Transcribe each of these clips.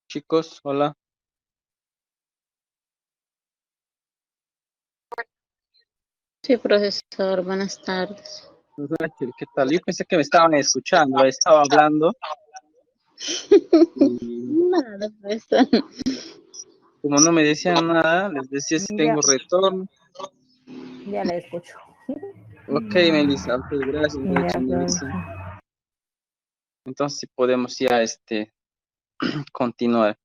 Chicos, hola. Sí, profesor, buenas tardes. Rachel, ¿qué tal? Yo pensé que me estaban escuchando, estaba hablando y Nada, profesor. como no me decían nada, les decía si Ya, tengo retorno. ya la escucho. Ok, Melissa, ok, gracias, Ya, Rachel, Melissa. profesor. Entonces sí podemos ya continuar.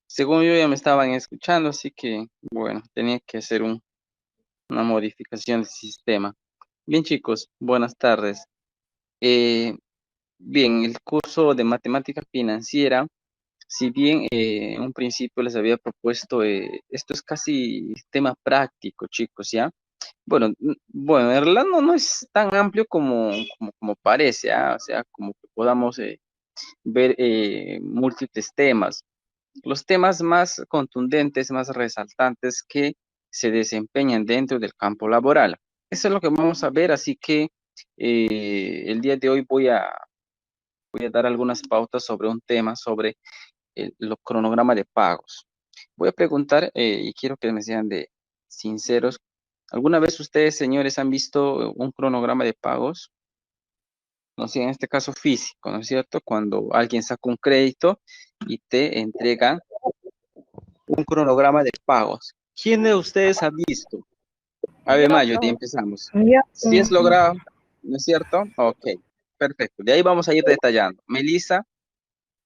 Según yo ya me estaban escuchando, así que bueno, tenía que hacer una modificación del sistema. Bien, chicos, buenas tardes. Eh, Bien, el curso de matemática financiera. Si bien en un principio les había propuesto, esto es casi tema práctico, chicos, ¿ya? Bueno, bueno, en realidad no es tan amplio como parece, ¿ah? O sea, como que podamos ver múltiples temas. Los temas más contundentes, más resaltantes que se desempeñan dentro del campo laboral. Eso es lo que vamos a ver, así que el día de hoy voy a dar algunas pautas sobre un tema, sobre los cronogramas de pagos. Voy a preguntar y quiero que me sean de sinceros. ¿Alguna vez ustedes, señores, han visto un cronograma de pagos? No sé, en este caso físico, ¿no es cierto? Cuando alguien saca un crédito y te entrega un cronograma de pagos. ¿Quién de ustedes ha visto? A ver, Yo, Mayo, ya empezamos. yo, Si es logrado, ¿no es cierto? Ok, perfecto. De ahí vamos a ir detallando. Melissa,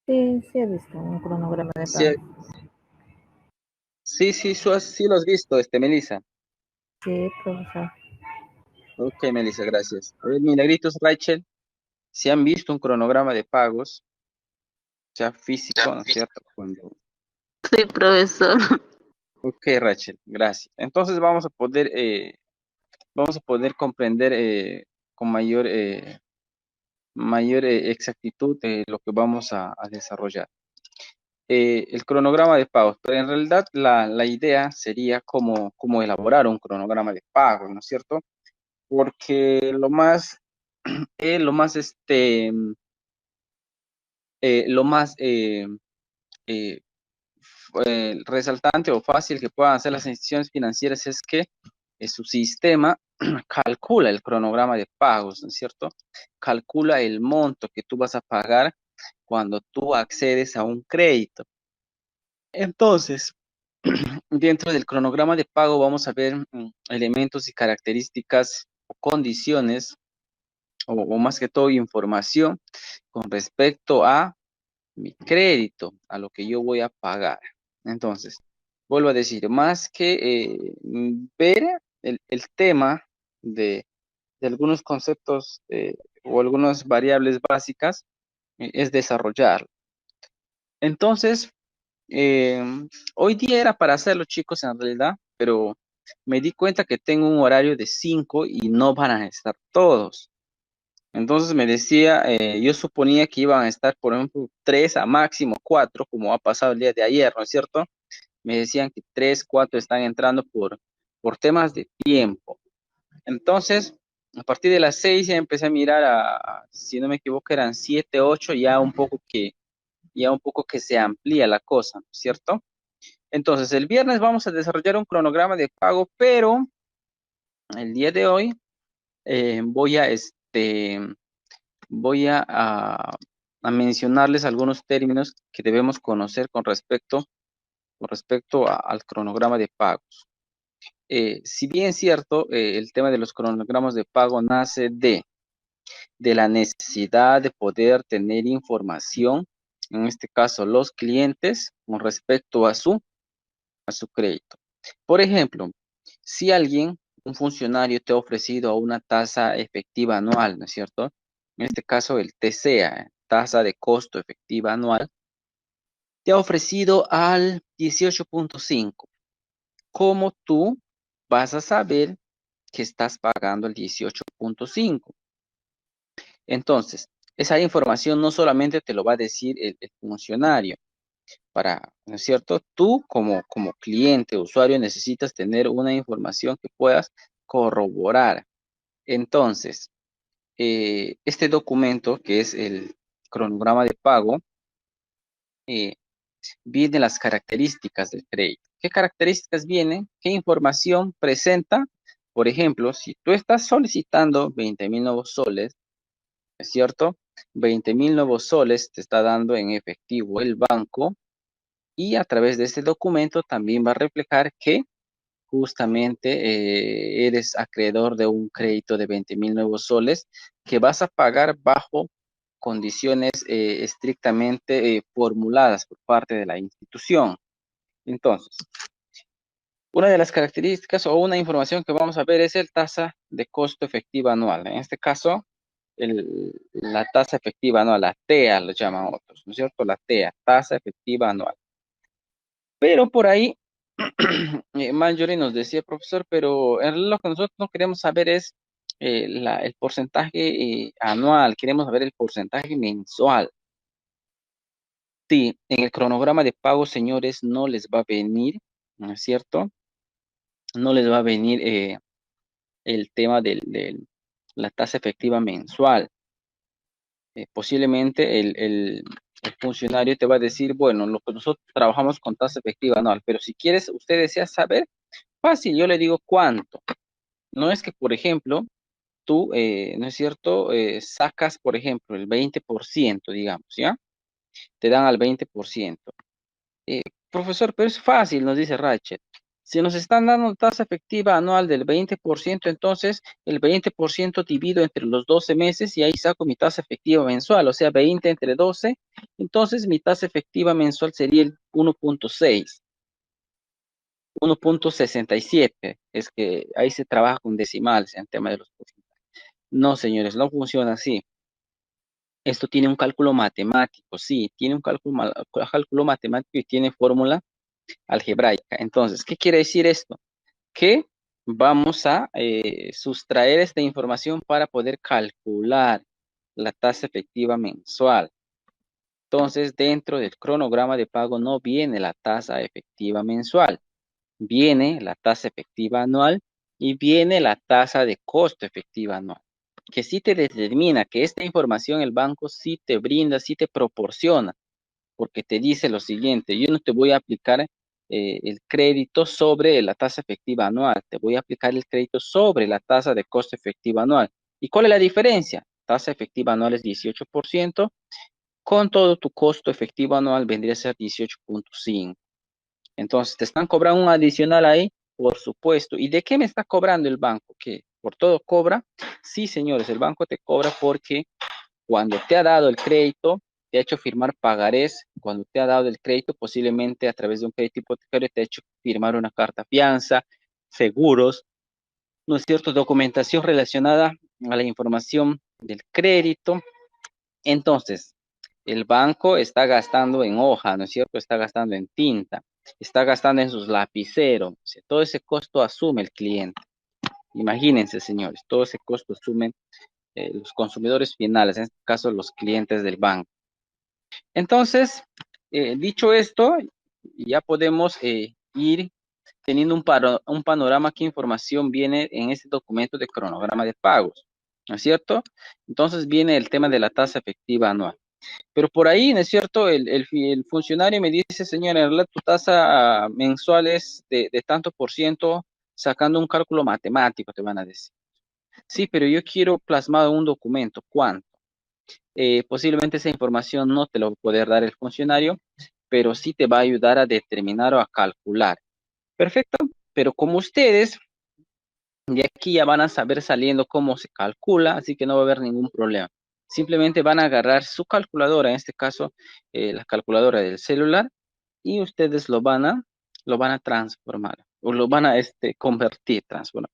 sí he visto un cronograma de sí, pago. sí lo has visto, Melissa. Sí, profesor. Ok, Melissa, gracias. A ver, Milagritos, Rachel, si han visto un cronograma de pagos, sea físico, ¿no es cierto? Sí, profesor. Ok, Rachel, gracias. Entonces vamos a poder comprender con mayor exactitud lo que vamos a desarrollar. El cronograma de pagos, pero en realidad la idea sería cómo elaborar un cronograma de pagos, ¿no es cierto? Porque lo más eh, resaltante o fácil que puedan hacer las instituciones financieras es que su sistema calcula el cronograma de pagos, ¿no es cierto? Calcula el monto que tú vas a pagar cuando tú accedes a un crédito. Entonces, dentro del cronograma de pago vamos a ver elementos y características o condiciones o más que todo información con respecto a mi crédito, a lo que yo voy a pagar. Entonces, vuelvo a decir, más que ver el tema de algunos conceptos o algunas variables básicas, es desarrollar. Entonces, eh, hoy día era para hacerlo, chicos, en realidad, pero me di cuenta que tengo un horario de 5 y no van a estar todos. Entonces me decía, yo suponía que iban a estar, por ejemplo, 3 a máximo 4, como ha pasado el día de ayer, ¿no es cierto? Me decían que 3, 4 están entrando por temas de tiempo. Entonces, a partir de las 6 ya empecé a mirar si no me equivoco, eran 7, 8, ya un poco que se amplía la cosa, ¿no es cierto? Entonces, el viernes vamos a desarrollar un cronograma de pago, pero el día de hoy voy a mencionarles algunos términos que debemos conocer con respecto al cronograma de pagos. Si bien es cierto, el tema de los cronogramas de pago nace de la necesidad de poder tener información, en este caso los clientes, con respecto a su crédito. Por ejemplo, si un funcionario te ha ofrecido una tasa efectiva anual, ¿no es cierto? En este caso el TCA, tasa de costo efectiva anual, te ha ofrecido al 18.5. ¿Cómo tú vas a saber que estás pagando el 18.5? Entonces, esa información no solamente te lo va a decir el funcionario, ¿no es cierto? Tú como cliente, usuario, necesitas tener una información que puedas corroborar. Entonces, este documento, que es el cronograma de pago, vienen las características del crédito. ¿Qué características vienen? ¿Qué información presenta? Por ejemplo, si tú estás solicitando 20.000 nuevos soles, ¿es cierto? 20.000 nuevos soles te está dando en efectivo el banco y a través de este documento también va a reflejar que justamente eres acreedor de un crédito de 20.000 nuevos soles que vas a pagar bajo condiciones estrictamente formuladas por parte de la institución. Entonces, una de las características o una información que vamos a ver es el tasa de costo efectiva anual. En este caso, la tasa efectiva anual, la TEA lo llaman otros, ¿no es cierto? La TEA, tasa efectiva anual. Pero por ahí, Marjorie nos decía, profesor, pero en realidad lo que nosotros no queremos saber es el porcentaje anual, queremos saber el porcentaje mensual. Sí, en el cronograma de pago, señores, no les va a venir, ¿no es cierto? No les va a venir el tema de la tasa efectiva mensual. Posiblemente el funcionario te va a decir, bueno, lo que nosotros trabajamos con tasa efectiva anual, pero si quieres, usted desea saber, fácil, yo le digo cuánto. No es que, por ejemplo, tú, ¿no es cierto? Sacas, por ejemplo, el 20%, digamos, ¿ya? Te dan al 20%. Eh, Profesor, pero es fácil, nos dice Rachel. Si nos están dando tasa efectiva anual del 20%, entonces el 20% divido entre los 12 meses y ahí saco mi tasa efectiva mensual, o sea, 20 entre 12, entonces mi tasa efectiva mensual sería el 1.6, 1.67, es que ahí se trabaja con decimales en tema de los porcentajes. No, señores, no funciona así. Esto tiene un cálculo matemático, sí, tiene un cálculo matemático y tiene fórmula algebraica. Entonces, ¿qué quiere decir esto? Que vamos a sustraer esta información para poder calcular la tasa efectiva mensual. Entonces, dentro del cronograma de pago no viene la tasa efectiva mensual, viene la tasa efectiva anual y viene la tasa de costo efectiva anual, que sí te determina que esta información el banco sí te brinda, sí te proporciona, porque te dice lo siguiente: yo no te voy a aplicar el crédito sobre la tasa efectiva anual, te voy a aplicar el crédito sobre la tasa de costo efectiva anual. ¿Y cuál es la diferencia? Tasa efectiva anual es 18%, con todo tu costo efectivo anual vendría a ser 18.5. Entonces, ¿te están cobrando un adicional ahí? Por supuesto. ¿Y de qué me está cobrando el banco? ¿Qué? ¿Por todo cobra? Sí, señores, el banco te cobra porque cuando te ha dado el crédito, te ha hecho firmar pagarés. Cuando te ha dado el crédito, posiblemente a través de un crédito hipotecario, te ha hecho firmar una carta fianza, seguros, ¿no es cierto? Documentación relacionada a la información del crédito. Entonces, el banco está gastando en hoja, ¿no es cierto? Está gastando en tinta, está gastando en sus lapiceros. O sea, todo ese costo asume el cliente. Imagínense, señores, todo ese costo asumen los consumidores finales, en este caso los clientes del banco. Entonces, dicho esto, ya podemos ir teniendo un panorama, qué información viene en este documento de cronograma de pagos, ¿no es cierto? Entonces viene el tema de la tasa efectiva anual. Pero por ahí, ¿no es cierto? El funcionario me dice, señora, en realidad tu tasa mensual es de tanto por ciento, sacando un cálculo matemático, te van a decir. Sí, pero yo quiero plasmado en un documento, ¿cuánto? Posiblemente esa información no te lo va a poder dar el funcionario, pero sí te va a ayudar a determinar o a calcular. Perfecto, pero como ustedes de aquí ya van a saber saliendo cómo se calcula, así que no va a haber ningún problema. Simplemente van a agarrar su calculadora, en este caso la calculadora del celular, y ustedes lo van a transformar, o lo van a convertir, transformar.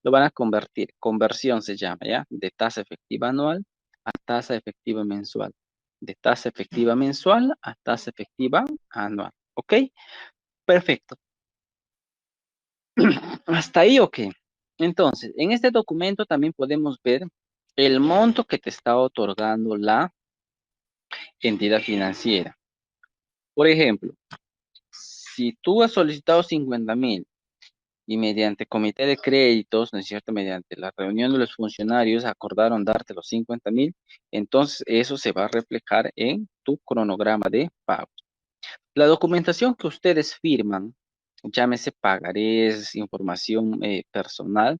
Lo van a convertir, conversión se llama, ¿ya? De tasa efectiva anual a tasa efectiva mensual. De tasa efectiva mensual a tasa efectiva anual. ¿Ok? Perfecto. Hasta ahí, ok. Entonces, en este documento también podemos ver el monto que te está otorgando la entidad financiera. Por ejemplo, si tú has solicitado 50,000 y mediante comité de créditos, ¿no es cierto? Mediante la reunión de los funcionarios acordaron darte los 50,000, entonces eso se va a reflejar en tu cronograma de pago. La documentación que ustedes firman, llámese pagarés, información personal,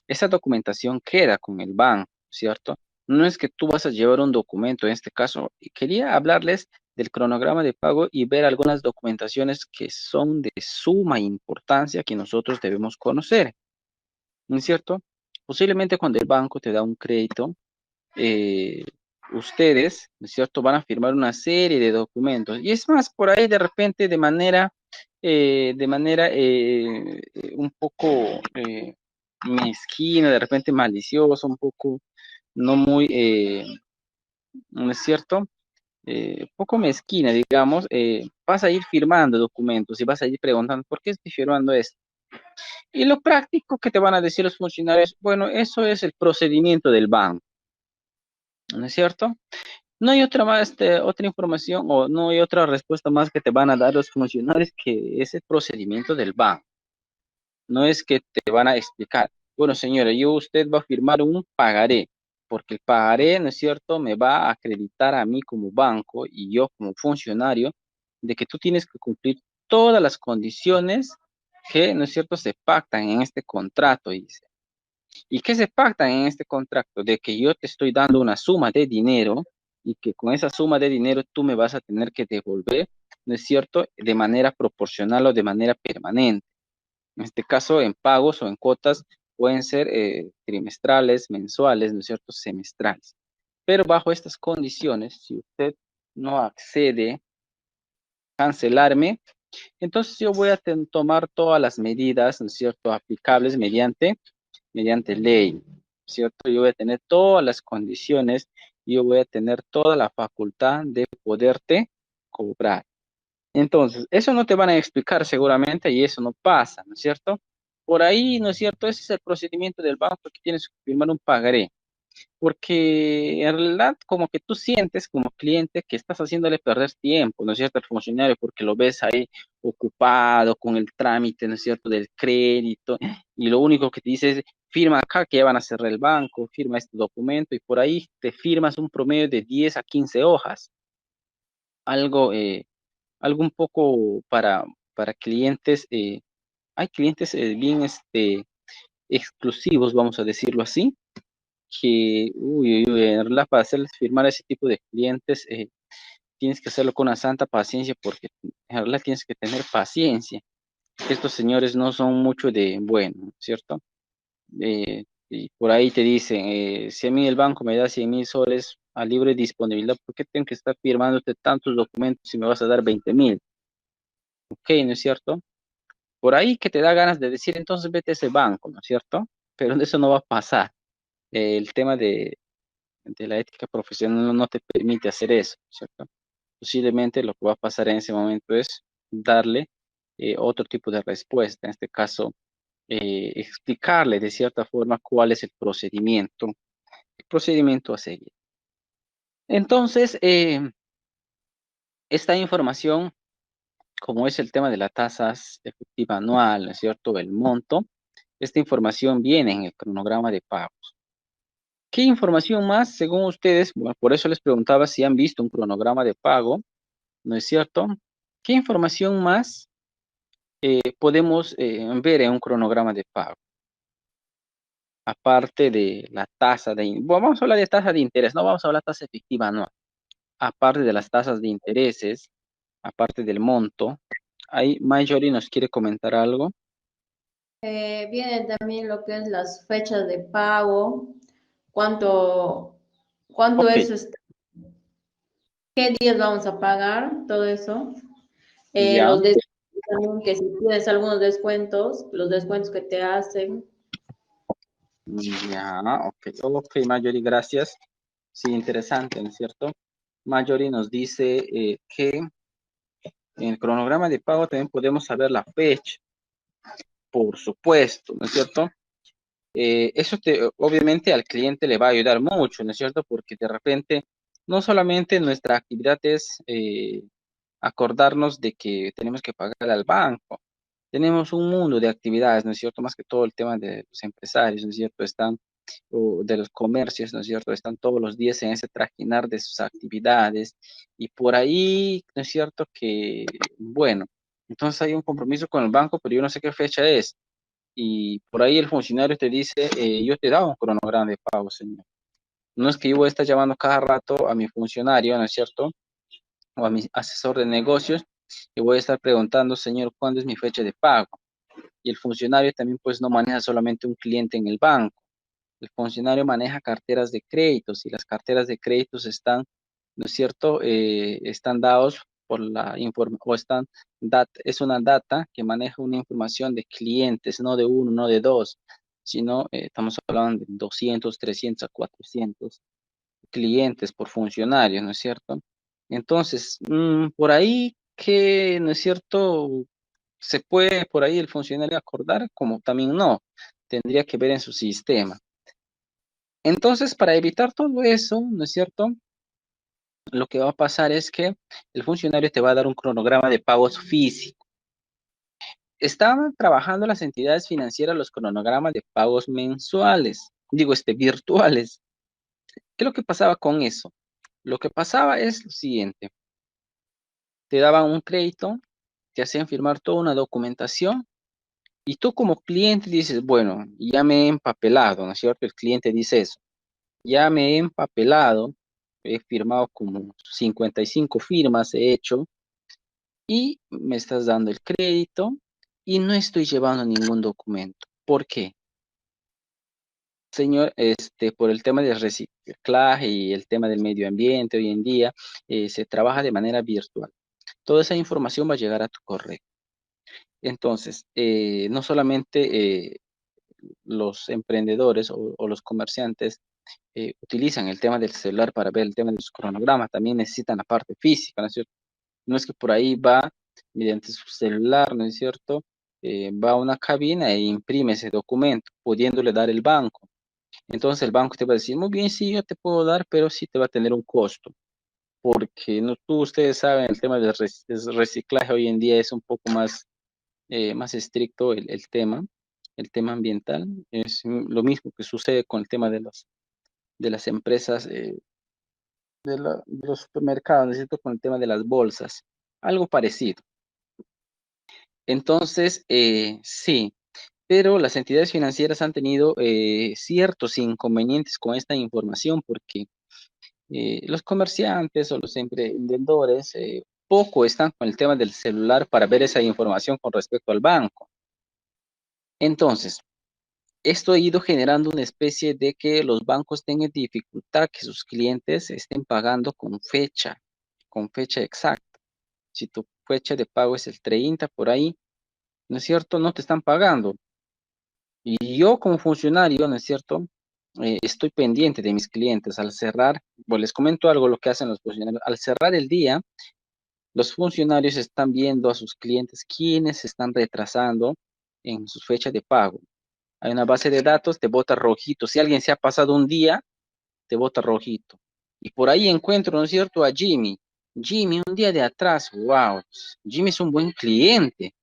esa documentación queda con el banco, ¿cierto? No es que tú vas a llevar un documento, en este caso, quería hablarles del cronograma de pago y ver algunas documentaciones que son de suma importancia que nosotros debemos conocer, ¿no es cierto? Posiblemente cuando el banco te da un crédito, eh, ustedes, ¿no es cierto?, van a firmar una serie de documentos. Y es más, por ahí de repente de manera un poco mezquina, de repente maliciosa, un poco no muy, ¿no es cierto? Poco mezquina, digamos, vas a ir firmando documentos y vas a ir preguntando, ¿por qué estoy firmando esto? Y lo práctico que te van a decir los funcionarios, bueno, eso es el procedimiento del banco, ¿no es cierto? No hay otra más, otra información o no hay otra respuesta más que te van a dar los funcionarios que ese procedimiento del banco. No es que te van a explicar, bueno, señora, usted va a firmar un pagaré, porque el pagaré, ¿no es cierto?, me va a acreditar a mí como banco y yo como funcionario de que tú tienes que cumplir todas las condiciones que, ¿no es cierto?, se pactan en este contrato. ¿Y qué se pactan en este contrato? De que yo te estoy dando una suma de dinero y que con esa suma de dinero tú me vas a tener que devolver, ¿no es cierto?, de manera proporcional o de manera permanente. En este caso, en pagos o en cuotas pueden ser trimestrales, mensuales, ¿no es cierto?, semestrales. Pero bajo estas condiciones, si usted no accede a cancelarme, entonces yo voy a tomar todas las medidas, ¿no es cierto?, aplicables mediante ley, ¿cierto? Yo voy a tener todas las condiciones, yo voy a tener toda la facultad de poderte cobrar. Entonces, eso no te van a explicar seguramente y eso no pasa, ¿no es cierto? Por ahí, ¿no es cierto? Ese es el procedimiento del banco que tienes que firmar un pagaré, porque en realidad como que tú sientes como cliente que estás haciéndole perder tiempo, ¿no es cierto?, al funcionario, porque lo ves ahí ocupado con el trámite, ¿no es cierto?, del crédito, y lo único que te dice es, firma acá que ya van a cerrar el banco, firma este documento, y por ahí te firmas un promedio de 10 a 15 hojas, algo, algo un poco para clientes, hay clientes bien exclusivos, vamos a decirlo así, que, uy, en realidad para hacerles firmar a ese tipo de clientes, tienes que hacerlo con una santa paciencia porque en realidad tienes que tener paciencia. Estos señores no son mucho de bueno, ¿cierto? Y por ahí te dicen, si a mí el banco me da 100,000 soles a libre disponibilidad, ¿por qué tengo que estar firmándote tantos documentos si me vas a dar 20,000? Ok, ¿no es cierto? Por ahí que te da ganas de decir, entonces vete a ese banco, ¿no es cierto? Pero eso no va a pasar. El tema de la ética profesional no te permite hacer eso, ¿cierto? Posiblemente lo que va a pasar en ese momento es darle otro tipo de respuesta, en este caso, explicarle de cierta forma cuál es el procedimiento a seguir. Entonces, esta información, como es el tema de la tasa efectiva anual, ¿no es cierto?, el monto, esta información viene en el cronograma de pagos. ¿Qué información más, según ustedes? Bueno, por eso les preguntaba si han visto un cronograma de pago, ¿no es cierto? ¿Qué información más podemos ver en un cronograma de pago? Aparte de la tasa bueno, vamos a hablar de tasa de interés, no vamos a hablar de tasa efectiva anual. Aparte de las tasas de intereses, aparte del monto, ahí Marjorie nos quiere comentar algo. Viene también lo que es las fechas de pago, cuánto Ok, es, qué días vamos a pagar, todo eso. ya, Los descuentos también, que si tienes algunos descuentos, los descuentos que te hacen. ya, ok, Marjorie, gracias. Sí, interesante, ¿no es cierto? Marjorie nos dice que en el cronograma de pago también podemos saber la fecha, por supuesto, ¿no es cierto? Eso obviamente al cliente le va a ayudar mucho, ¿no es cierto? Porque de repente no solamente nuestra actividad es acordarnos de que tenemos que pagar al banco. Tenemos un mundo de actividades, ¿no es cierto? Más que todo el tema de los empresarios, ¿no es cierto? Están, o de los comercios, ¿no es cierto? Están todos los días en ese trajinar de sus actividades y por ahí, ¿no es cierto? Que, bueno, entonces hay un compromiso con el banco, pero yo no sé qué fecha es. Y por ahí el funcionario te dice, yo te he dado un cronograma de pago, señor. No es que yo voy a estar llamando cada rato a mi funcionario, ¿no es cierto? O a mi asesor de negocios y voy a estar preguntando, señor, ¿cuándo es mi fecha de pago? Y el funcionario también pues no maneja solamente un cliente en el banco. El funcionario maneja carteras de créditos y las carteras de créditos están, ¿no es cierto? Están dados por la información, o es una data que maneja una información de clientes, no de uno, no de dos, sino estamos hablando de 200, 300 a 400 clientes por funcionario, ¿no es cierto? Entonces, por ahí que, ¿no es cierto? Se puede por ahí el funcionario acordar, como también no, tendría que ver en su sistema. Entonces, para evitar todo eso, ¿no es cierto? Lo que va a pasar es que el funcionario te va a dar un cronograma de pagos físico. Estaban trabajando las entidades financieras los cronogramas de pagos mensuales, digo, virtuales. ¿Qué es lo que pasaba con eso? Lo que pasaba es lo siguiente, te daban un crédito, te hacían firmar toda una documentación y tú como cliente dices, bueno, ya me he empapelado, ¿no es cierto? El cliente dice eso, ya me he empapelado, he firmado como 55 firmas, he hecho, y me estás dando el crédito y no estoy llevando ningún documento. ¿Por qué? Señor, por el tema del reciclaje y el tema del medio ambiente, hoy en día se trabaja de manera virtual. Toda esa información va a llegar a tu correo. Entonces, no solamente los emprendedores o los comerciantes utilizan el tema del celular para ver el tema de su cronograma, también necesitan la parte física, ¿no es cierto? No es que por ahí va mediante su celular, ¿no es cierto? Va a una cabina e imprime ese documento, pudiéndole dar el banco. Entonces el banco te va a decir, muy bien, sí, yo te puedo dar, pero sí te va a tener un costo, porque no, ustedes saben, el tema del reciclaje hoy en día es un poco más estricto el tema ambiental. Es lo mismo que sucede con el tema de las empresas, de los supermercados, necesito con el tema de las bolsas, algo parecido. Entonces, sí, pero las entidades financieras han tenido ciertos inconvenientes con esta información porque los comerciantes o los emprendedores poco están con el tema del celular para ver esa información con respecto al banco. Entonces, esto ha ido generando una especie de que los bancos tengan dificultad que sus clientes estén pagando con fecha exacta. Si tu fecha de pago es el 30 por ahí, ¿no es cierto? No te están pagando. Y yo como funcionario, ¿no es cierto? Estoy pendiente de mis clientes. Al cerrar, pues les comento algo lo que hacen los funcionarios. Al cerrar el día, los funcionarios están viendo a sus clientes quiénes se están retrasando en su fecha de pago. Hay una base de datos, te bota rojito. Si alguien se ha pasado un día, te bota rojito. Y por ahí encuentro, ¿no es cierto?, a Jimmy. Jimmy, un día de atrás, wow. Jimmy es un buen cliente.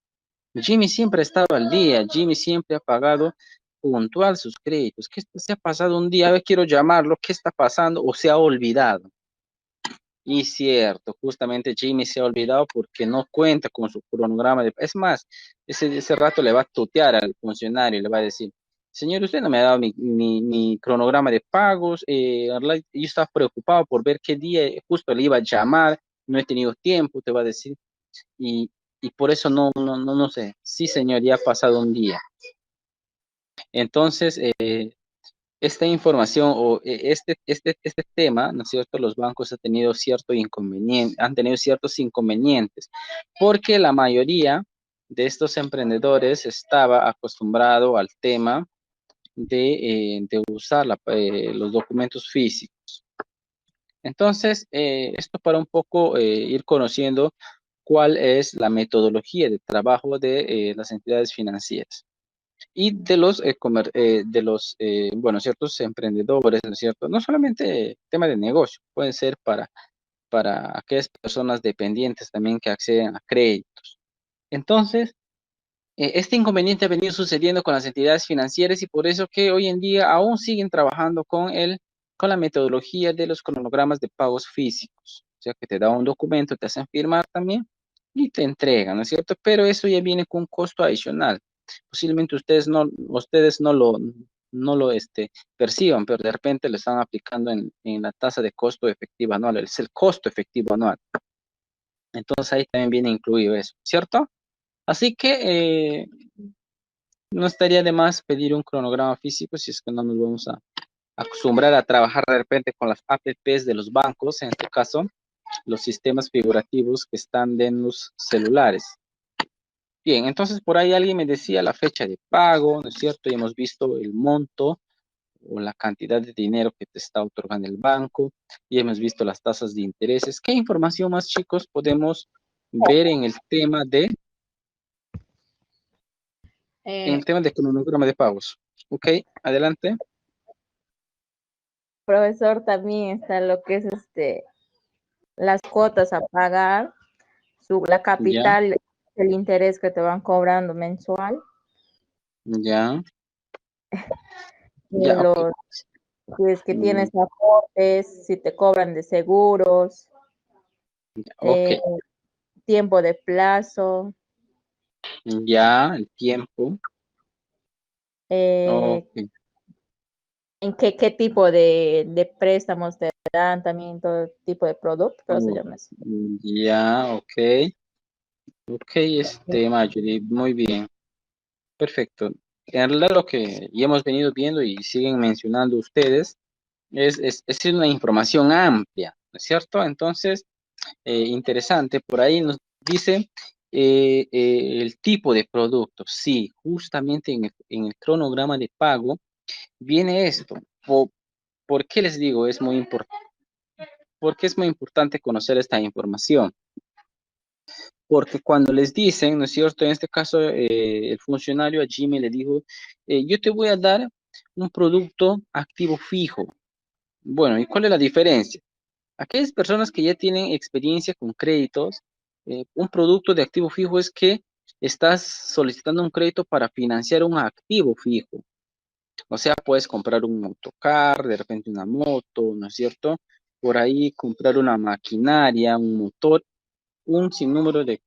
Jimmy siempre ha estado al día. Jimmy siempre ha pagado puntual sus créditos. ¿Qué se ha pasado un día? A ver, quiero llamarlo. ¿Qué está pasando? O se ha olvidado. Y cierto, justamente Jimmy se ha olvidado porque no cuenta con su cronograma de... Es más, ese rato le va a tutear al funcionario, le va a decir, señor, usted no me ha dado mi cronograma de pagos, yo estaba preocupado por ver qué día justo le iba a llamar, no he tenido tiempo, te va a decir, y, y por eso no sé, sí señor, ya ha pasado un día. Entonces, esta información o este tema, ¿no es cierto? Los bancos han tenido ciertos inconvenientes, porque la mayoría de estos emprendedores estaba acostumbrado al tema de usar los documentos físicos. Entonces, esto para un poco ir conociendo cuál es la metodología de trabajo de las entidades financieras y bueno, ciertos emprendedores, ¿no es cierto? No solamente tema de negocio, puede ser para para aquellas personas dependientes también que acceden a créditos. Entonces, este inconveniente ha venido sucediendo con las entidades financieras y por eso que hoy en día aún siguen trabajando con la metodología de los cronogramas de pagos físicos. O sea, que te da un documento, te hacen firmar también y te entregan, ¿no es cierto? Pero eso ya viene con un costo adicional. Posiblemente ustedes no lo perciban, pero de repente lo están aplicando en la tasa de costo efectivo anual. Es el costo efectivo anual. Entonces ahí también viene incluido eso, ¿cierto? Así que no estaría de más pedir un cronograma físico si es que no nos vamos a acostumbrar a trabajar de repente con las apps de los bancos, en este caso, los sistemas figurativos que están en los celulares. Bien, entonces por ahí alguien me decía la fecha de pago, ¿no es cierto? Y hemos visto el monto o la cantidad de dinero que te está otorgando el banco y hemos visto las tasas de intereses. ¿Qué información más, chicos, podemos ver en Eh, el tema de cronograma de pagos? Ok, adelante. Profesor, también está lo que es las cuotas a pagar, la Ya, capital, el interés que te van cobrando mensual, ya, ya, ok. los, si es que Mm, tienes aportes, si te cobran de seguros, ok, eh, tiempo de plazo, ya, el tiempo. eh, Ok, en qué tipo de préstamos te dan, también todo tipo de productos, pero se oh, llama así. ya, ok. Ok, Marjorie, muy bien. Perfecto. En realidad lo que ya hemos venido viendo y siguen mencionando ustedes es una información amplia, ¿no es cierto? Entonces, interesante, por ahí nos dice el tipo de producto. Sí, justamente en el cronograma de pago viene esto. ¿Por qué les digo? Es muy importante. Porque es muy importante conocer esta información. Porque cuando les dicen, ¿no es cierto? En este caso, el funcionario a Jimmy le dijo, yo te voy a dar un producto activo fijo. Bueno, ¿y cuál es la diferencia? Aquellas personas que ya tienen experiencia con créditos, un producto de activo fijo es que estás solicitando un crédito para financiar un activo fijo. O sea, puedes comprar un autocar, de repente una moto, ¿no es cierto? Por ahí comprar una maquinaria, un motor, un sinnúmero de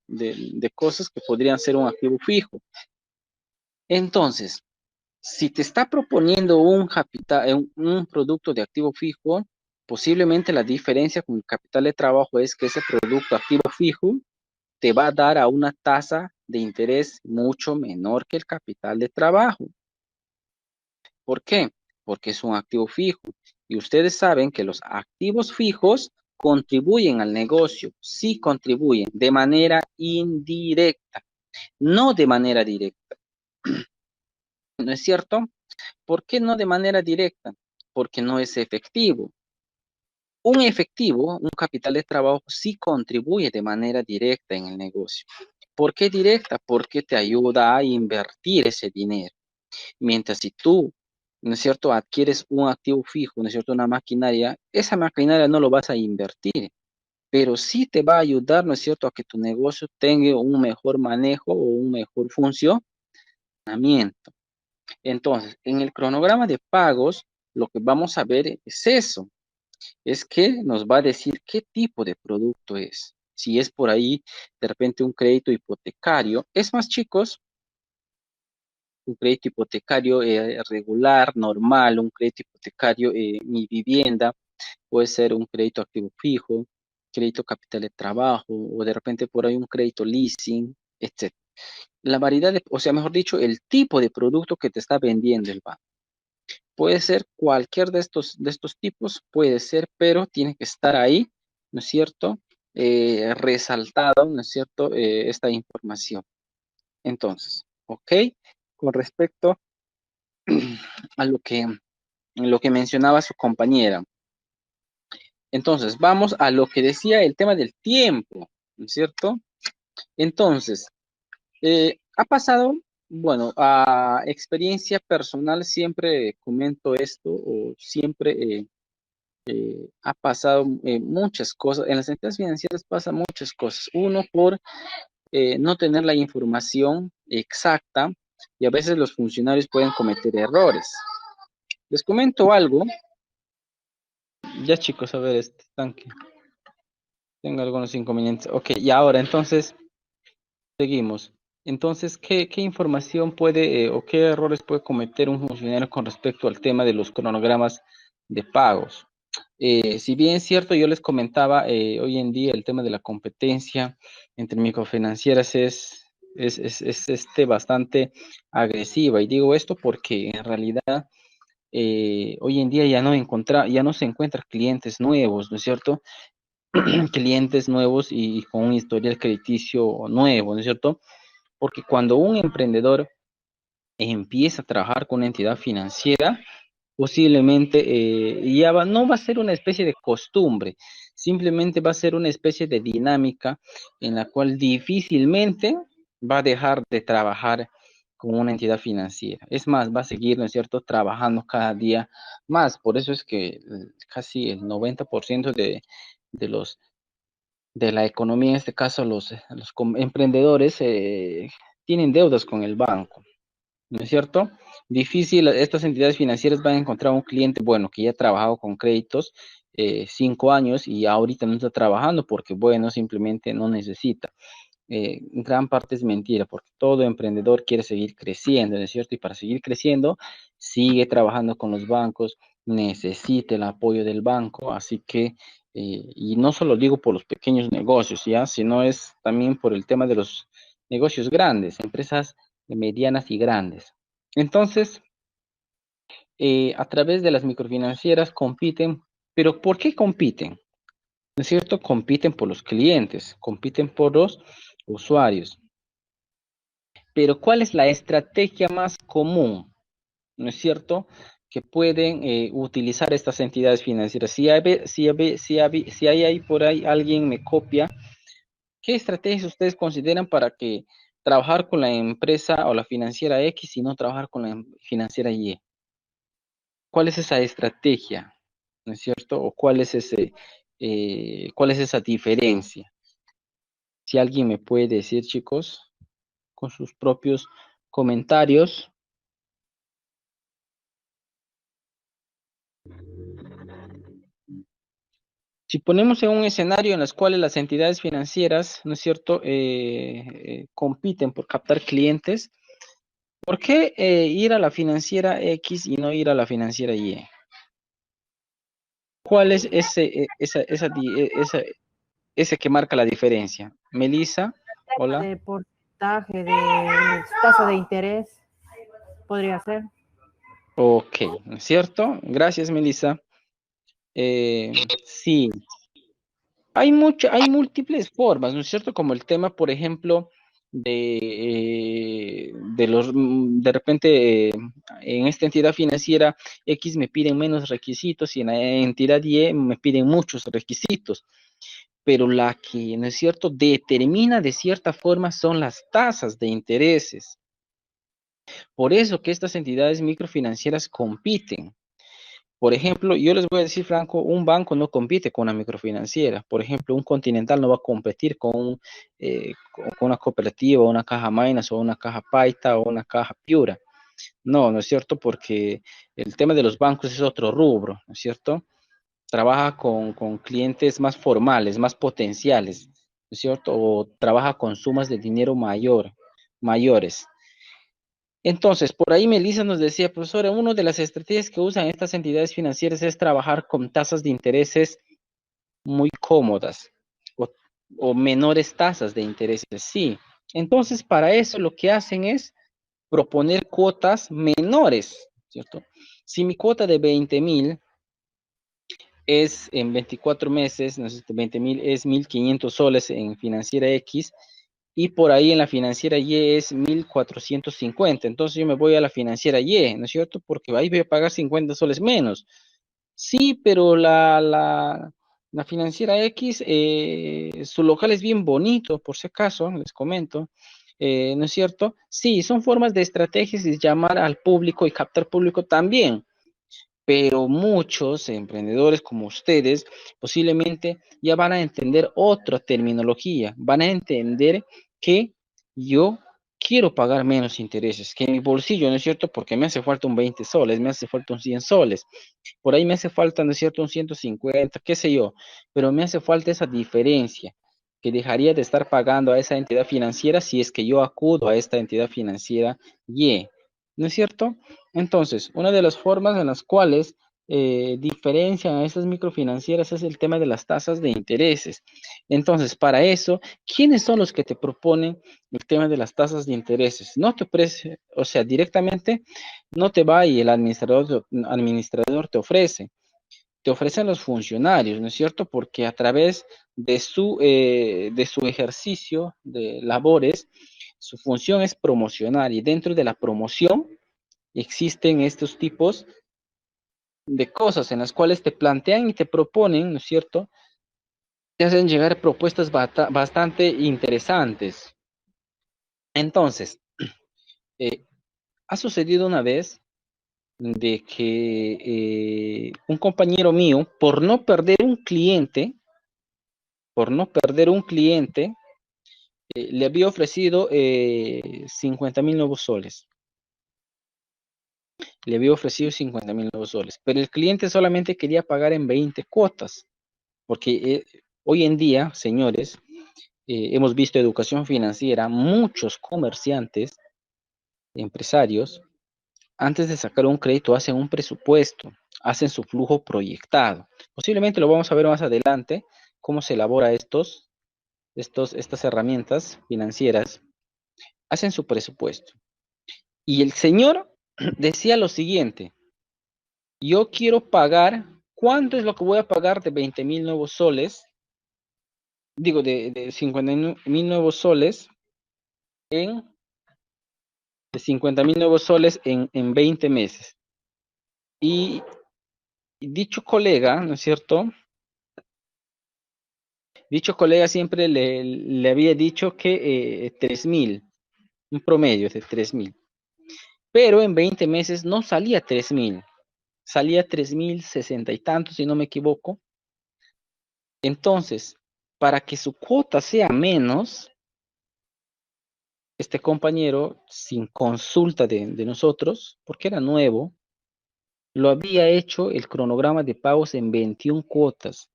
cosas que podrían ser un activo fijo. Entonces, si te está proponiendo un capital, un producto de activo fijo, posiblemente la diferencia con el capital de trabajo es que ese producto activo fijo te va a dar a una tasa de interés mucho menor que el capital de trabajo. ¿Por qué? Porque es un activo fijo. Y ustedes saben que los activos fijos contribuyen al negocio, sí contribuyen de manera indirecta, no de manera directa. ¿No es cierto? ¿Por qué no de manera directa? Porque no es efectivo. Un efectivo, un capital de trabajo, sí contribuye de manera directa en el negocio. ¿Por qué directa? Porque te ayuda a invertir ese dinero. Mientras si tú, ¿no es cierto?, adquieres un activo fijo, ¿no es cierto?, una maquinaria, esa maquinaria no lo vas a invertir, pero sí te va a ayudar, ¿no es cierto?, a que tu negocio tenga un mejor manejo o un mejor funcionamiento. Entonces, en el cronograma de pagos, lo que vamos a ver es eso, es que nos va a decir qué tipo de producto es. Si es por ahí, de repente, un crédito hipotecario. Es más, chicos, un crédito hipotecario regular, normal, un crédito hipotecario mi vivienda, puede ser un crédito activo fijo, crédito capital de trabajo, o de repente por ahí un crédito leasing, etc. La variedad o sea, mejor dicho, el tipo de producto que te está vendiendo el banco. Puede ser cualquier de estos tipos, puede ser, pero tiene que estar ahí, ¿no es cierto? Resaltado, ¿no es cierto? Esta información. Entonces, ¿ok? Con respecto a lo que mencionaba su compañera. Entonces, vamos a lo que decía el tema del tiempo, ¿no es cierto? Entonces, ha pasado, bueno, a experiencia personal siempre comento esto o siempre ha pasado muchas cosas. En las entidades financieras pasan muchas cosas. Uno, por no tener la información exacta y a veces los funcionarios pueden cometer errores. Les comento algo. Ya chicos, a ver, este tanque. Tengo algunos inconvenientes. Ok, y ahora entonces seguimos. Entonces, ¿qué información puede o qué errores puede cometer un funcionario con respecto al tema de los cronogramas de pagos? Si bien es cierto, yo les comentaba, hoy en día el tema de la competencia entre microfinancieras es bastante agresiva. Y digo esto porque en realidad hoy en día ya no se encuentran clientes nuevos, ¿no es cierto? Clientes nuevos y con un historial crediticio nuevo, ¿no es cierto? Porque cuando un emprendedor empieza a trabajar con una entidad financiera, posiblemente no va a ser una especie de costumbre, simplemente va a ser una especie de dinámica en la cual difícilmente va a dejar de trabajar con una entidad financiera. Es más, va a seguir, ¿no es cierto?, trabajando cada día más. Por eso es que casi el 90% de los de la economía, en este caso emprendedores, tienen deudas con el banco, ¿no es cierto? Difícil, estas entidades financieras van a encontrar un cliente, bueno, que ya ha trabajado con créditos 5 años y ahorita no está trabajando porque, bueno, simplemente no necesita. Gran parte es mentira, porque todo emprendedor quiere seguir creciendo, ¿no es cierto? Y para seguir creciendo, sigue trabajando con los bancos, necesita el apoyo del banco, así que, y no solo digo por los pequeños negocios, ¿ya? Sino es también por el tema de los negocios grandes, empresas medianas y grandes. Entonces, a través de las microfinancieras compiten, pero ¿por qué compiten? ¿No es cierto? Compiten por los clientes, compiten por los usuarios. Pero ¿cuál es la estrategia más común? ¿No es cierto? Que pueden utilizar estas entidades financieras. Si hay ahí por ahí alguien me copia, ¿qué estrategias ustedes consideran para que trabajar con la empresa o la financiera X y no trabajar con la financiera Y? ¿Cuál es esa estrategia? ¿No es cierto? ¿O cuál es esa diferencia? Si alguien me puede decir, chicos, con sus propios comentarios. Si ponemos en un escenario en el cual las entidades financieras, ¿no es cierto?, compiten por captar clientes, ¿por qué ir a la financiera X y no ir a la financiera Y? ¿Cuál es ese que marca la diferencia? Melissa, hola. De porcentaje de tasa de interés, podría ser. Ok, ¿no es cierto? Gracias, Melissa. Sí, hay múltiples formas, ¿no es cierto? Como el tema, por ejemplo, de repente, en esta entidad financiera X me piden menos requisitos y en la entidad Y me piden muchos requisitos, pero la que, ¿no es cierto?, determina de cierta forma son las tasas de intereses. Por eso que estas entidades microfinancieras compiten. Por ejemplo, yo les voy a decir, Franco, un banco no compite con una microfinanciera. Por ejemplo, un Continental no va a competir con una cooperativa, una caja Mainas, o una caja Paita, o una caja Piura. No, no es cierto, porque el tema de los bancos es otro rubro, ¿no es cierto? Trabaja con clientes más formales, más potenciales, ¿no es cierto? O trabaja con sumas de dinero mayores. Entonces, por ahí Melissa nos decía, profesora, una de las estrategias que usan estas entidades financieras es trabajar con tasas de intereses muy cómodas o, o menores tasas de intereses. Sí, entonces para eso lo que hacen es proponer cuotas menores, ¿cierto? Si mi cuota de 20,000 es en 24 meses, no sé, 20,000 es 1,500 soles en financiera X, y por ahí en la financiera Y es 1,450. Entonces yo me voy a la financiera Y, ¿no es cierto? Porque ahí voy a pagar 50 soles menos. Sí, pero la financiera X, su local es bien bonito, por si acaso, les comento. ¿No es cierto? Sí, son formas de estrategias y llamar al público y captar público también. pero muchos emprendedores como ustedes posiblemente ya van a entender otra terminología, van a entender que yo quiero pagar menos intereses, que en mi bolsillo, ¿no es cierto? Porque me hace falta un 20 soles, me hace falta un 100 soles, por ahí me hace falta, ¿no es cierto?, un 150, qué sé yo, pero me hace falta esa diferencia que dejaría de estar pagando a esa entidad financiera si es que yo acudo a esta entidad financiera Y, ¿no es cierto? Entonces, una de las formas en las cuales diferencian a estas microfinancieras es el tema de las tasas de intereses. Entonces, para eso, ¿quiénes son los que te proponen el tema de las tasas de intereses? No te ofrece, o sea, directamente no te va y el administrador te ofrecen los funcionarios, ¿no es cierto? Porque a través de su ejercicio de labores, su función es promocionar y dentro de la promoción existen estos tipos de cosas en las cuales te plantean y te proponen, ¿no es cierto? Te hacen llegar propuestas bastante interesantes. Entonces, eh, ha sucedido una vez de que un compañero mío, por no perder un cliente, le había ofrecido 50.000 nuevos soles. Le había ofrecido 50.000 nuevos soles, pero el cliente solamente quería pagar en 20 cuotas, porque hoy en día, señores, hemos visto educación financiera, muchos comerciantes, empresarios, antes de sacar un crédito hacen un presupuesto, hacen su flujo proyectado. Posiblemente lo vamos a ver más adelante, cómo se elabora estas herramientas financieras, hacen su presupuesto. Y el señor decía lo siguiente, yo quiero pagar, ¿cuánto es lo que voy a pagar de 20.000 nuevos soles? Digo, de 50.000 nuevos soles en, de 50.000 nuevos soles en 20 meses. Y dicho colega, ¿no es cierto? Dicho colega siempre le había dicho que 3.000, un promedio de 3.000. Pero en 20 meses no salía 3.000, salía 3.060 y tanto, si no me equivoco. Entonces, para que su cuota sea menos, este compañero, sin consulta de nosotros, porque era nuevo, lo había hecho el cronograma de pagos en 21 cuotas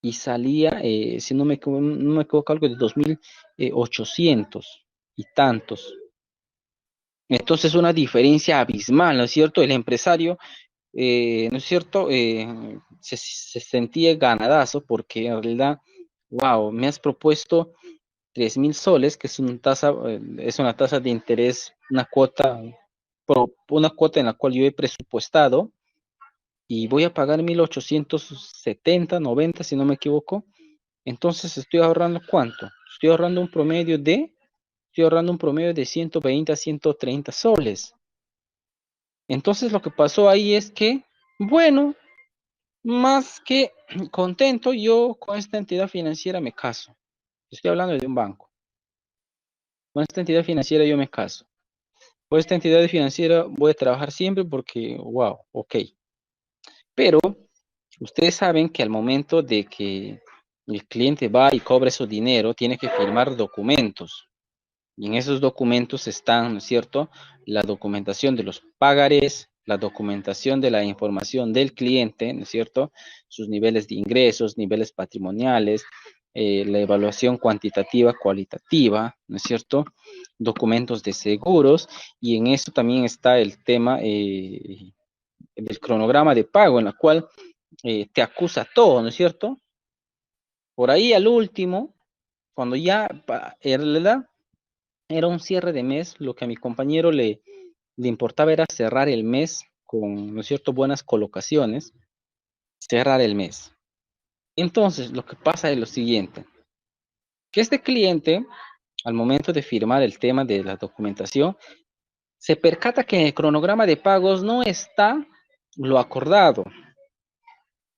y salía, si no me equivoco, algo de 2.800 y tantos. Entonces, una diferencia abismal, ¿no es cierto? El empresario, ¿no es cierto? Se sentía ganadazo porque en realidad, wow, me has propuesto 3.000 soles, que es una tasa de interés, una cuota en la cual yo he presupuestado y voy a pagar 1.870, 90, si no me equivoco. Entonces estoy ahorrando ¿cuánto? Estoy ahorrando un promedio de 120 a 130 soles. Entonces lo que pasó ahí es que, bueno, más que contento, yo con esta entidad financiera me caso. Estoy hablando de un banco. Con esta entidad financiera yo me caso. Con esta entidad financiera voy a trabajar siempre porque, wow, ok. Pero ustedes saben que al momento de que el cliente va y cobra su dinero, tiene que firmar documentos. Y en esos documentos están, ¿no es cierto?, la documentación de los pagarés, la documentación de la información del cliente, ¿no es cierto?, sus niveles de ingresos, niveles patrimoniales, la evaluación cuantitativa, cualitativa, ¿no es cierto?, documentos de seguros, y en eso también está el tema del cronograma de pago, en la cual te acusa todo, ¿no es cierto? Por ahí al último, cuando ya, en realidad, era un cierre de mes, lo que a mi compañero le importaba era cerrar el mes con, ¿no es cierto?, buenas colocaciones, cerrar el mes. Entonces, lo que pasa es lo siguiente, que este cliente, al momento de firmar el tema de la documentación, se percata que en el cronograma de pagos no está lo acordado,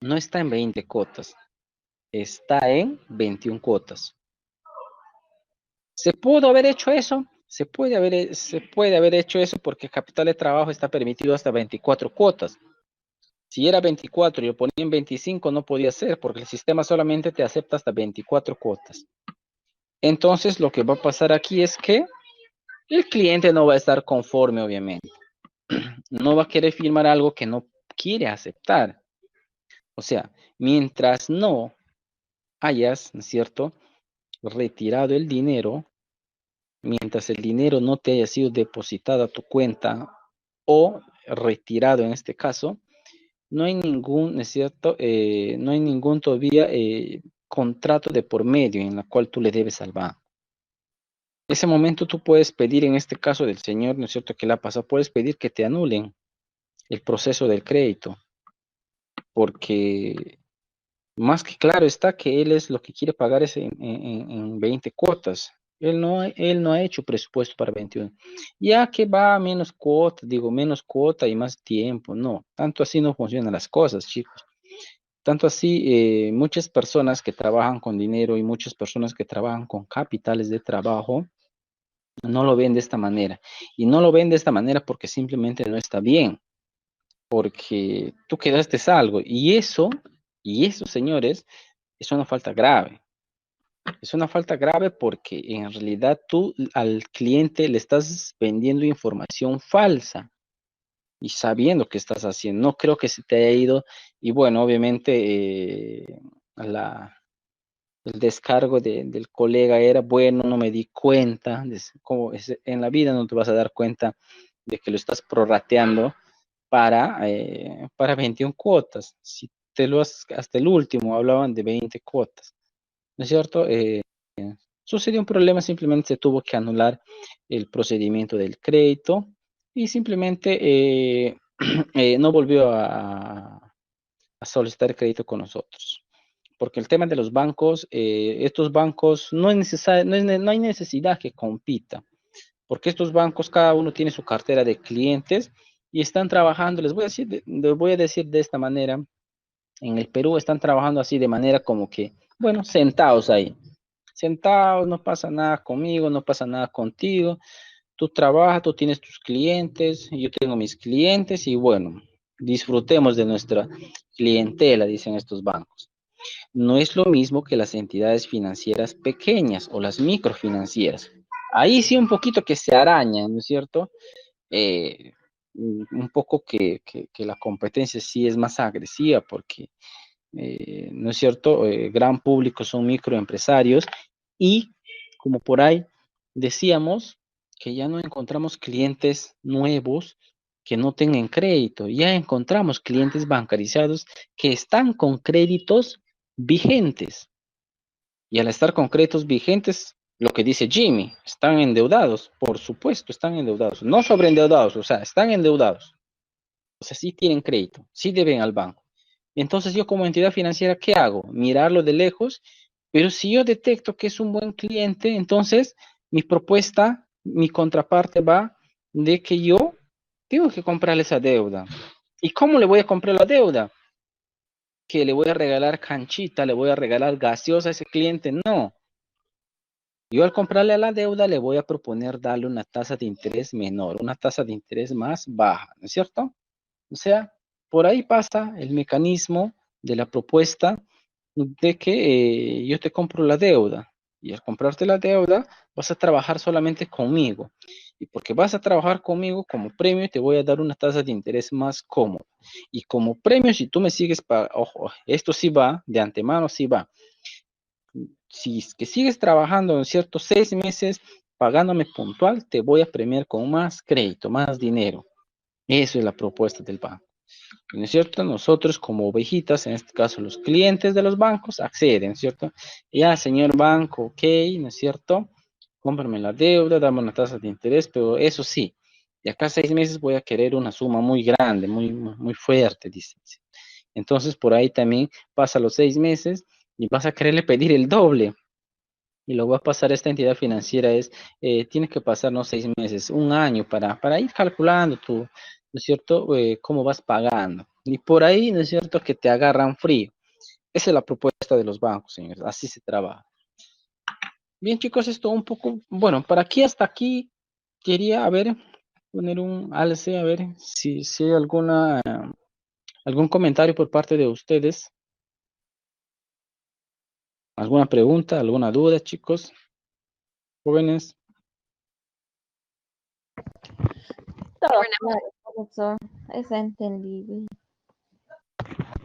no está en 20 cuotas, está en 21 cuotas. ¿Se pudo haber hecho eso? Se puede haber hecho eso porque capital de trabajo está permitido hasta 24 cuotas. Si era 24 y lo ponía en 25, no podía ser, porque el sistema solamente te acepta hasta 24 cuotas. Entonces, lo que va a pasar aquí es que el cliente no va a estar conforme, obviamente. No va a querer firmar algo que no quiere aceptar. O sea, mientras no hayas, ¿no es cierto?, retirado el dinero, mientras el dinero no te haya sido depositado a tu cuenta o retirado en este caso, no hay ningún, ¿no es cierto?, no hay ningún todavía contrato de por medio en la cual tú le debes al banco. En ese momento tú puedes pedir, en este caso del señor, ¿no es cierto?, que le ha pasado, puedes pedir que te anulen el proceso del crédito, porque más que claro está que él es lo que quiere pagar es en 20 cuotas. Él no ha hecho presupuesto para 21. Ya que va a menos cuota, digo, menos cuota y más tiempo. No, tanto así no funcionan las cosas, chicos. Tanto así, muchas personas que trabajan con dinero y muchas personas que trabajan con capitales de trabajo no lo ven de esta manera. Y no lo ven de esta manera porque simplemente no está bien. Porque tú quedaste algo. Y eso, señores, es una falta grave. Es una falta grave porque en realidad tú al cliente le estás vendiendo información falsa y sabiendo que estás haciendo. No creo que se te haya ido. Y bueno, obviamente el descargo del colega era, bueno, no me di cuenta. Como en la vida no te vas a dar cuenta de que lo estás prorrateando para 21 cuotas. Si te lo has, hasta el último hablaban de 20 cuotas. ¿No es cierto? Sucedió un problema, simplemente se tuvo que anular el procedimiento del crédito y simplemente no volvió a solicitar crédito con nosotros. Porque el tema de los bancos, estos bancos no, es necesario, no hay necesidad que compita, porque estos bancos cada uno tiene su cartera de clientes y están trabajando, les voy a decir de esta manera, en el Perú están trabajando así de manera como que, bueno, sentados ahí. Sentados, no pasa nada conmigo, no pasa nada contigo. Tú trabajas, tú tienes tus clientes, yo tengo mis clientes y bueno, disfrutemos de nuestra clientela, dicen estos bancos. No es lo mismo que las entidades financieras pequeñas o las microfinancieras. Ahí sí un poquito que se arañan, ¿no es cierto? Eh, un poco que la competencia sí es más agresiva porque ¿no es cierto? Gran público son microempresarios y como por ahí decíamos que ya no encontramos clientes nuevos que no tengan crédito, ya encontramos clientes bancarizados que están con créditos vigentes y al estar con créditos vigentes, lo que dice Jimmy, están endeudados, por supuesto, están endeudados, no sobreendeudados, o sea, están endeudados, o sea, sí tienen crédito, sí deben al banco. Entonces yo como entidad financiera, ¿qué hago? Mirarlo de lejos, pero si yo detecto que es un buen cliente, entonces mi propuesta, mi contraparte va de que yo tengo que comprarle esa deuda. ¿Y cómo le voy a comprar la deuda? ¿Que le voy a regalar canchita, le voy a regalar gaseosa a ese cliente? No. Yo al comprarle la deuda le voy a proponer darle una tasa de interés menor, una tasa de interés más baja, ¿no es cierto? O sea, por ahí pasa el mecanismo de la propuesta de que yo te compro la deuda y al comprarte la deuda vas a trabajar solamente conmigo. Y porque vas a trabajar conmigo como premio te voy a dar una tasa de interés más cómoda. Y como premio, si tú me sigues, ojo, esto sí va, de antemano sí va. Si es que sigues trabajando en ciertos 6 meses pagándome puntual, te voy a premiar con más crédito, más dinero. Eso es la propuesta del banco. ¿No es cierto? Nosotros como ovejitas, en este caso los clientes de los bancos, acceden, ¿cierto? Ya, señor banco, ok, ¿no es cierto? Cómprame la deuda, dame una tasa de interés, pero eso sí, de acá a 6 meses voy a querer una suma muy grande, muy fuerte, dice. Entonces, por ahí también pasa los 6 meses y vas a quererle pedir el doble. Y lo que va a pasar a esta entidad financiera es, tiene que pasar, no 6 meses, un año para ir calculando tú, ¿no es cierto?, cómo vas pagando. Y por ahí, ¿no es cierto?, que te agarran frío. Esa es la propuesta de los bancos, señores. Así se trabaja. Bien, chicos, esto un poco, bueno, para aquí hasta aquí quería, a ver, poner un alce, a ver si hay alguna ¿Algún comentario por parte de ustedes? ¿Alguna pregunta, alguna duda, chicos? Jóvenes. Todo claro, profesor. Es entendible.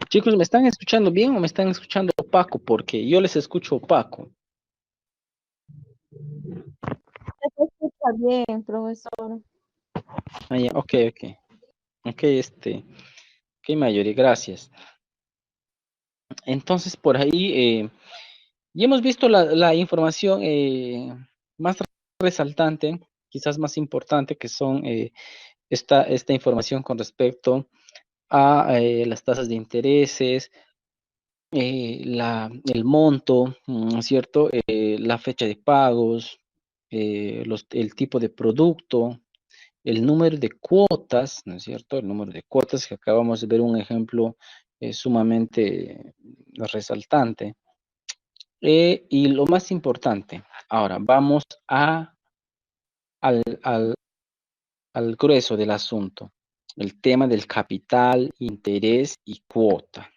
Chicos, ¿me están escuchando bien o me están escuchando opaco? Porque yo les escucho opaco. Se escucha bien, profesor. Ah, ya, ok. Ok, ok, Mayori, gracias. Entonces, por ahí, ya hemos visto la información más resaltante, quizás más importante, que son esta información con respecto a las tasas de intereses, el monto, ¿no es cierto? La fecha de pagos, el tipo de producto, el número de cuotas, ¿no es cierto? El número de cuotas, que acabamos de ver un ejemplo sumamente resaltante. Y lo más importante, ahora vamos al, al grueso del asunto, el tema del capital, interés y cuota.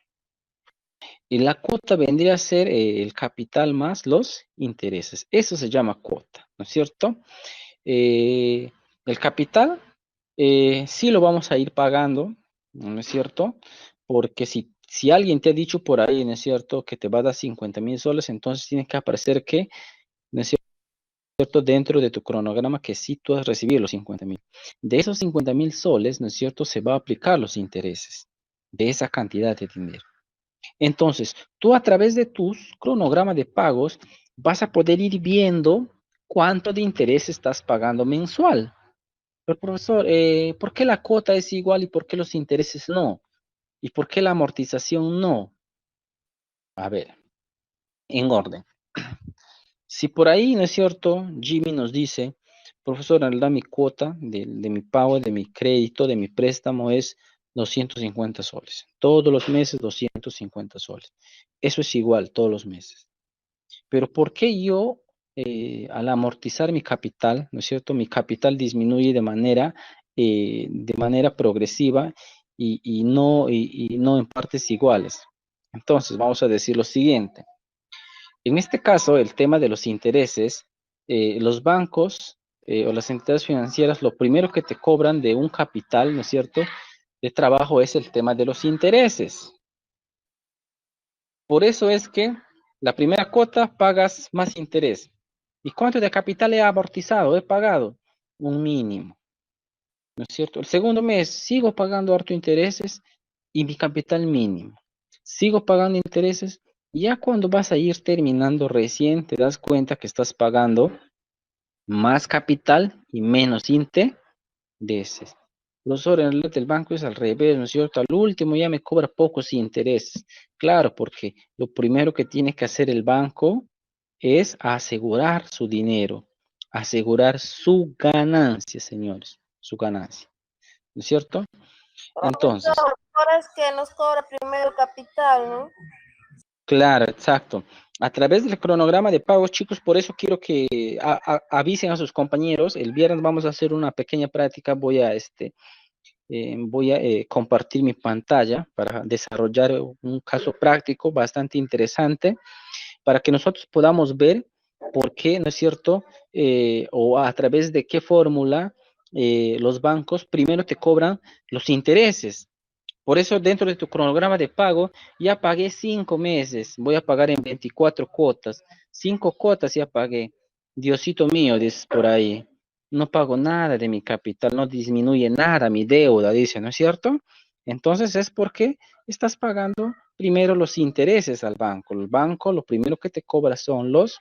Y la cuota vendría a ser el capital más los intereses. Eso se llama cuota, ¿no es cierto? El capital sí lo vamos a ir pagando, ¿no es cierto? Porque si alguien te ha dicho por ahí, ¿no es cierto?, que te va a dar 50,000 soles, entonces tiene que aparecer que, ¿no es cierto?, dentro de tu cronograma que sí tú has recibido los 50,000. De esos 50,000 soles, ¿no es cierto?, se va a aplicar los intereses de esa cantidad de dinero. Entonces, tú a través de tus cronogramas de pagos vas a poder ir viendo cuánto de interés estás pagando mensual. Pero profesor, ¿por qué la cuota es igual y por qué los intereses no? ¿Y por qué la amortización no? A ver, en orden. Si por ahí, ¿no es cierto? Jimmy nos dice, profesor, en realidad mi cuota de mi pago, de mi crédito, de mi préstamo es 250 soles. Todos los meses 250 soles. Eso es igual todos los meses. Pero ¿por qué yo, al amortizar mi capital, ¿no es cierto? Mi capital disminuye de manera progresiva y no en partes iguales. Entonces, vamos a decir lo siguiente. En este caso, el tema de los intereses, los bancos o las entidades financieras, lo primero que te cobran de un capital, ¿no es cierto?, de trabajo es el tema de los intereses. Por eso es que la primera cuota pagas más interés. ¿Y cuánto de capital he amortizado? He pagado un mínimo, ¿no es cierto? El segundo mes sigo pagando harto intereses y mi capital mínimo. Sigo pagando intereses. Ya cuando vas a ir terminando recién te das cuenta que estás pagando más capital y menos intereses. Profesor, en realidad el banco es al revés, ¿no es cierto? Al último ya me cobra pocos intereses. Claro, porque lo primero que tiene que hacer el banco es asegurar su dinero, asegurar su ganancia, señores, su ganancia, ¿no es cierto? Entonces, Ahora es que nos cobra primero capital, ¿no? claro, exacto. A través del cronograma de pagos, chicos, por eso quiero que avisen a sus compañeros. El viernes vamos a hacer una pequeña práctica. Voy a compartir mi pantalla para desarrollar un caso práctico bastante interesante para que nosotros podamos ver por qué, ¿no es cierto? O a través de qué fórmula los bancos primero te cobran los intereses. Por eso dentro de tu cronograma de pago ya pagué 5 meses, voy a pagar en 24 cuotas, 5 cuotas ya pagué. Diosito mío, dices por ahí, no pago nada de mi capital, no disminuye nada mi deuda, dice, ¿no es cierto? Entonces es porque estás pagando primero los intereses al banco. El banco lo primero que te cobra son los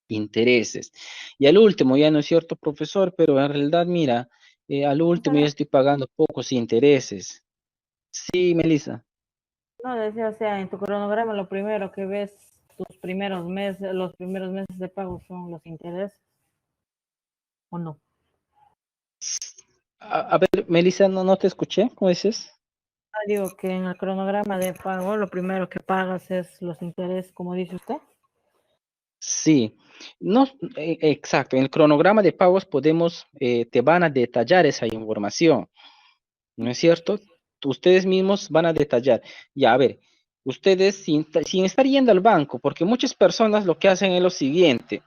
intereses. Y al último, ya no es cierto, profesor, pero en realidad, mira, al último ya estoy pagando pocos intereses. Sí, Melissa. No, decía, o sea, en tu cronograma lo primero que ves, tus primeros meses, los primeros meses de pago son los intereses, ¿o no? A ver, Melissa, no te escuché, ¿cómo dices? Digo que en el cronograma de pago lo primero que pagas es los intereses, como dice usted. Sí, no, exacto. En el cronograma de pagos te van a detallar esa información, ¿no es cierto? ustedes mismos van a detallar. Ya, a ver, ustedes sin estar yendo al banco, porque muchas personas lo que hacen es lo siguiente.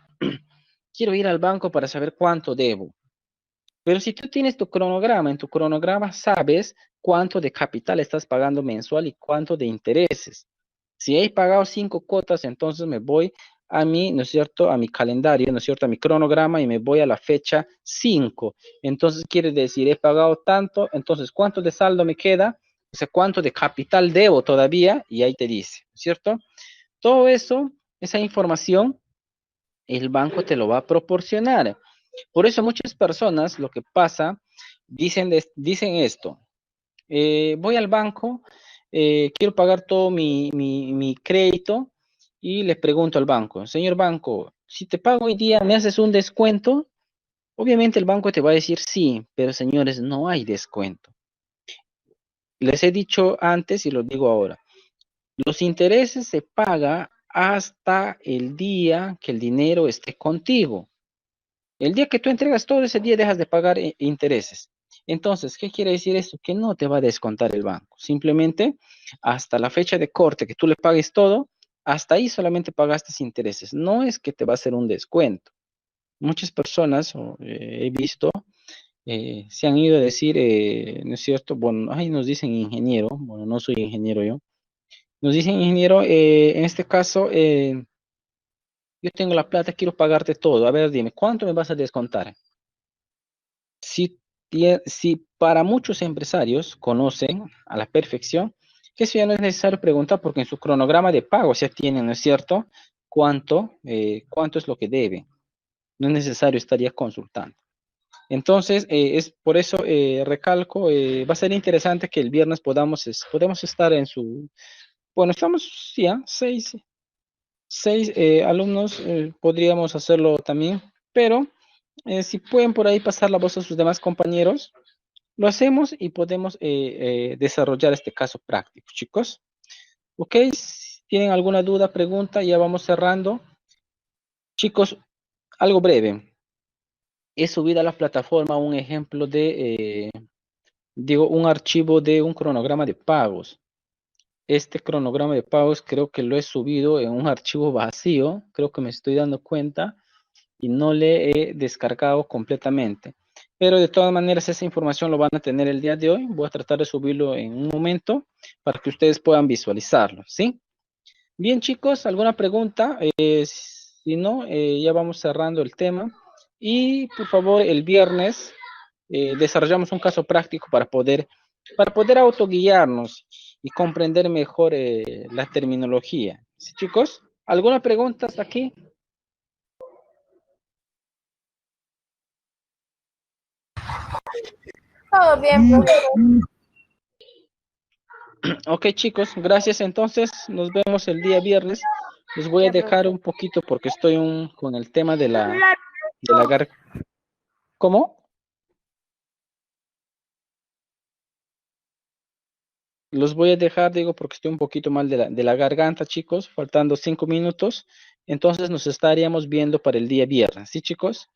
Quiero ir al banco para saber cuánto debo. Pero si tú tienes tu cronograma, en tu cronograma sabes cuánto de capital estás pagando mensual y cuánto de intereses. Si he pagado 5 cuotas, entonces me voy a mi, ¿no es cierto?, a mi calendario, ¿no es cierto?, a mi cronograma y me voy a la fecha 5. Entonces quiere decir, he pagado tanto, entonces ¿cuánto de saldo me queda? O sea, ¿cuánto de capital debo todavía? Y ahí te dice, ¿cierto? Todo eso, esa información, el banco te lo va a proporcionar. Por eso muchas personas lo que pasa, dicen esto, voy al banco, quiero pagar todo mi crédito y le pregunto al banco, señor banco, si te pago hoy día, ¿me haces un descuento? Obviamente el banco te va a decir sí, pero señores, no hay descuento. Les he dicho antes y lo digo ahora, los intereses se pagan hasta el día que el dinero esté contigo. El día que tú entregas todo ese día dejas de pagar intereses. Entonces, ¿qué quiere decir esto? Que no te va a descontar el banco. Simplemente hasta la fecha de corte que tú le pagues todo, hasta ahí solamente pagaste intereses. No es que te va a hacer un descuento. Muchas personas, he visto, se han ido a decir, ¿no es cierto? Bueno, ahí nos dicen ingeniero. Bueno, no soy ingeniero yo. Nos dicen ingeniero, en este caso, yo tengo la plata, quiero pagarte todo. A ver, dime, ¿cuánto me vas a descontar? Si para muchos empresarios conocen a la perfección, que eso ya no es necesario preguntar porque en su cronograma de pago ya tienen, ¿no es cierto?, cuánto es lo que debe. No es necesario estar ya consultando. Entonces, es por eso recalco, va a ser interesante que el viernes podamos estar en su, bueno, estamos ya, seis alumnos, podríamos hacerlo también, pero si pueden por ahí pasar la voz a sus demás compañeros, lo hacemos y podemos desarrollar este caso práctico, chicos. ¿Ok? Si tienen alguna duda, pregunta, ya vamos cerrando. Chicos, algo breve. He subido a la plataforma un ejemplo un archivo de un cronograma de pagos. Este cronograma de pagos creo que lo he subido en un archivo vacío, creo que me estoy dando cuenta, y no le he descargado completamente. Pero de todas maneras esa información lo van a tener el día de hoy. Voy a tratar de subirlo en un momento para que ustedes puedan visualizarlo, ¿sí? Bien, chicos, ¿alguna pregunta? Si no, ya vamos cerrando el tema. Y por favor, el viernes desarrollamos un caso práctico para poder autoguiarnos y comprender mejor la terminología. ¿Sí, chicos? ¿Alguna pregunta hasta aquí? Todo bien, profesor. Ok, chicos, gracias. Entonces, nos vemos el día viernes. Les voy a Ya, dejar profesor. un poquito porque estoy con el tema de la garganta. ¿Cómo? Los voy a dejar, digo, porque estoy un poquito mal de la garganta, chicos, faltando 5 minutos. Entonces, nos estaríamos viendo para el día viernes. ¿Sí, chicos?